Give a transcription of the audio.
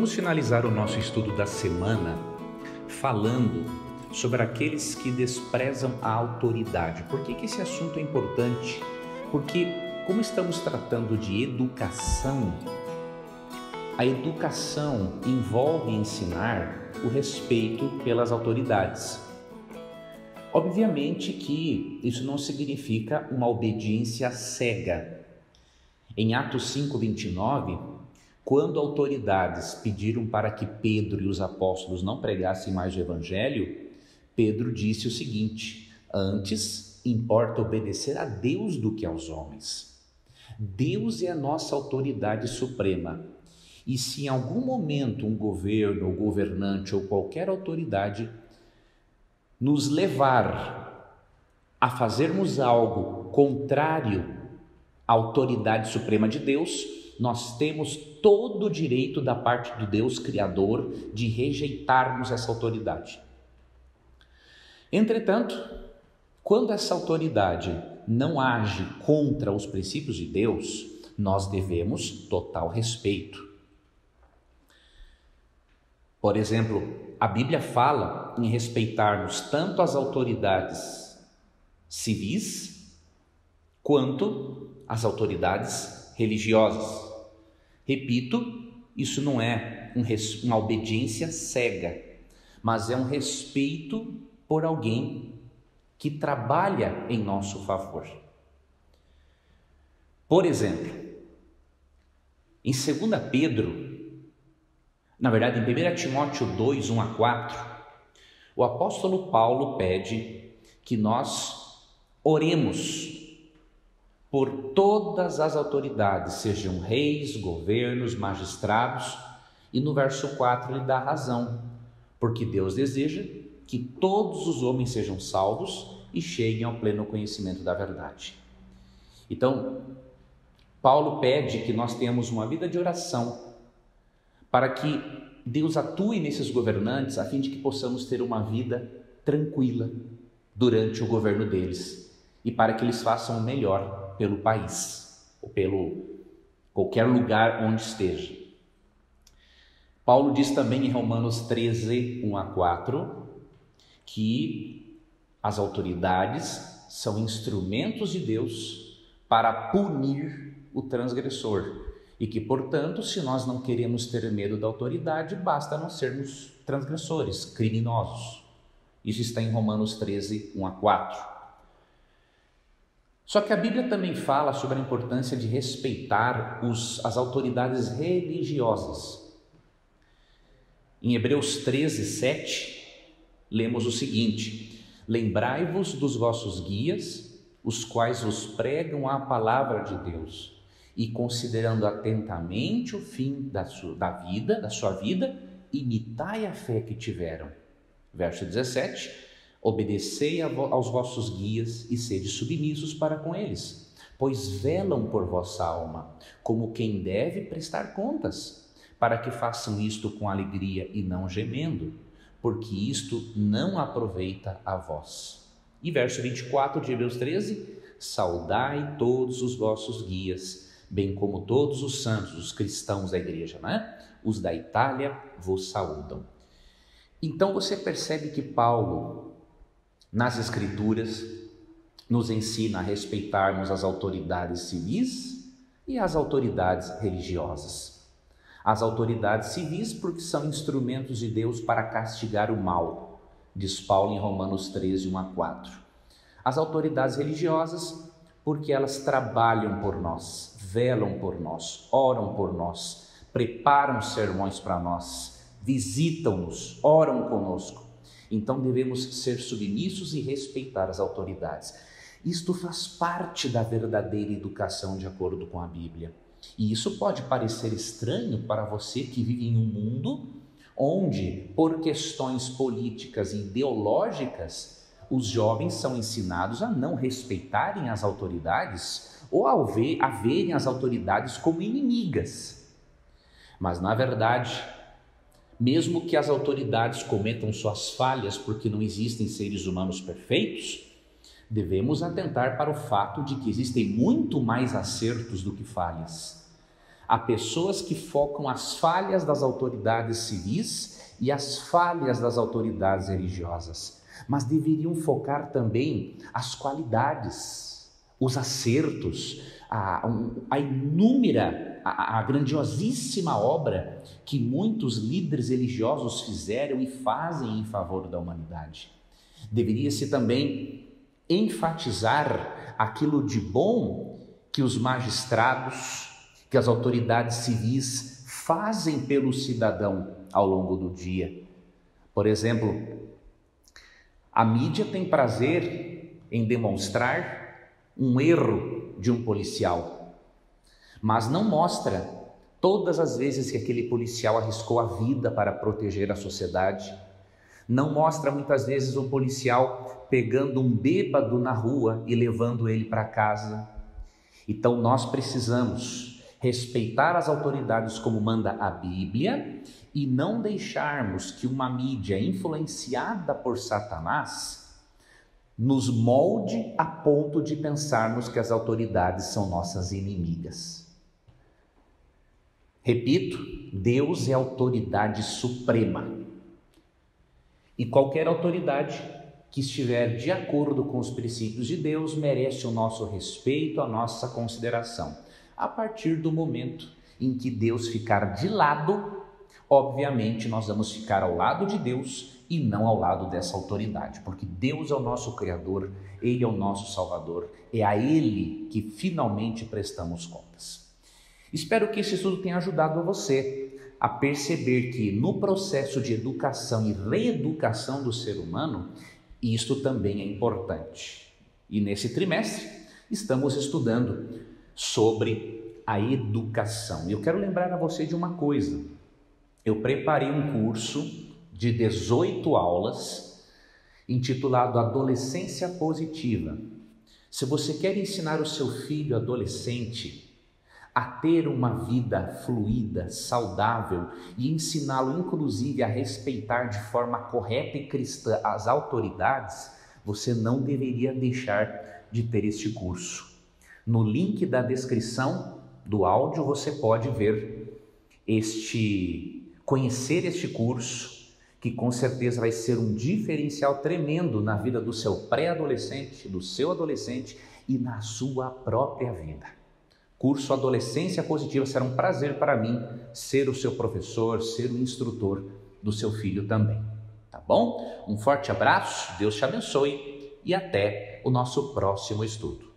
vamos finalizar o nosso estudo da semana falando sobre aqueles que desprezam a autoridade. Por que esse assunto é importante? Porque, como estamos tratando de educação, a educação envolve ensinar o respeito pelas autoridades. Obviamente que isso não significa uma obediência cega. Em Atos 5:29, quando autoridades pediram para que Pedro e os apóstolos não pregassem mais o evangelho, Pedro disse o seguinte: antes importa obedecer a Deus do que aos homens. Deus é a nossa autoridade suprema. E se em algum momento um governo, ou governante, ou qualquer autoridade nos levar a fazermos algo contrário à autoridade suprema de Deus, nós temos todo o direito da parte do Deus Criador de rejeitarmos essa autoridade. Entretanto, quando essa autoridade não age contra os princípios de Deus, nós devemos total respeito. Por exemplo, a Bíblia fala em respeitarmos tanto as autoridades civis quanto as autoridades religiosas. Repito, isso não é uma obediência cega, mas é um respeito por alguém que trabalha em nosso favor. Por exemplo, em 2 Pedro, na verdade, em 1 Timóteo 2, 1-4, o apóstolo Paulo pede que nós oremos por todas as autoridades, sejam reis, governos, magistrados, e no verso 4 ele dá razão, porque Deus deseja que todos os homens sejam salvos e cheguem ao pleno conhecimento da verdade. Então, Paulo pede que nós tenhamos uma vida de oração, para que Deus atue nesses governantes, a fim de que possamos ter uma vida tranquila durante o governo deles, e para que eles façam o melhor pelo país, ou pelo qualquer lugar onde esteja. Paulo diz também em Romanos 13, 1-4, que as autoridades são instrumentos de Deus para punir o transgressor, e que, portanto, se nós não queremos ter medo da autoridade, basta não sermos transgressores, criminosos. Isso está em Romanos 13, 1-4. Só que a Bíblia também fala sobre a importância de respeitar as autoridades religiosas. Em Hebreus 13, 7, lemos o seguinte: lembrai-vos dos vossos guias, os quais vos pregam a palavra de Deus, e considerando atentamente o fim da sua vida, imitai a fé que tiveram. Verso 17, obedecei aos vossos guias e sede submissos para com eles, pois velam por vossa alma, como quem deve prestar contas, para que façam isto com alegria e não gemendo, porque isto não aproveita a vós. E verso 24 de Hebreus 13, saudai todos os vossos guias, bem como todos os santos, os cristãos da igreja, né? Os da Itália vos saúdam. Então você percebe que Paulo, nas Escrituras, nos ensina a respeitarmos as autoridades civis e as autoridades religiosas. As autoridades civis porque são instrumentos de Deus para castigar o mal, diz Paulo em Romanos 13, 1-4. As autoridades religiosas porque elas trabalham por nós, velam por nós, oram por nós, preparam sermões para nós, visitam-nos, oram conosco. Então devemos ser submissos e respeitar as autoridades. Isto faz parte da verdadeira educação de acordo com a Bíblia. E isso pode parecer estranho para você que vive em um mundo onde, por questões políticas e ideológicas, os jovens são ensinados a não respeitarem as autoridades ou a verem as autoridades como inimigas. Mas, na verdade, mesmo que as autoridades cometam suas falhas, porque não existem seres humanos perfeitos, devemos atentar para o fato de que existem muito mais acertos do que falhas. Há pessoas que focam as falhas das autoridades civis e as falhas das autoridades religiosas, mas deveriam focar também as qualidades, os acertos, a grandiosíssima obra que muitos líderes religiosos fizeram e fazem em favor da humanidade. Deveria-se também enfatizar aquilo de bom que os magistrados, que as autoridades civis fazem pelo cidadão ao longo do dia. Por exemplo, a mídia tem prazer em demonstrar um erro de um policial, mas não mostra todas as vezes que aquele policial arriscou a vida para proteger a sociedade. Não mostra muitas vezes um policial pegando um bêbado na rua e levando ele para casa. Então nós precisamos respeitar as autoridades como manda a Bíblia e não deixarmos que uma mídia influenciada por Satanás nos molde a ponto de pensarmos que as autoridades são nossas inimigas. Repito, Deus é a autoridade suprema. E qualquer autoridade que estiver de acordo com os princípios de Deus merece o nosso respeito, a nossa consideração. A partir do momento em que Deus ficar de lado, obviamente nós vamos ficar ao lado de Deus e não ao lado dessa autoridade, porque Deus é o nosso Criador, Ele é o nosso Salvador, é a Ele que finalmente prestamos contas. Espero que esse estudo tenha ajudado você a perceber que no processo de educação e reeducação do ser humano, isto também é importante. E nesse trimestre estamos estudando sobre a educação. E eu quero lembrar a você de uma coisa. Eu preparei um curso de 18 aulas intitulado Adolescência Positiva. Se você quer ensinar o seu filho adolescente a ter uma vida fluida, saudável e ensiná-lo inclusive a respeitar de forma correta e cristã as autoridades, você não deveria deixar de ter este curso. No link da descrição do áudio você pode conhecer este curso, que com certeza vai ser um diferencial tremendo na vida do seu pré-adolescente, do seu adolescente e na sua própria vida. Curso Adolescência Positiva, será um prazer para mim ser o seu professor, ser o instrutor do seu filho também, tá bom? Um forte abraço, Deus te abençoe e até o nosso próximo estudo.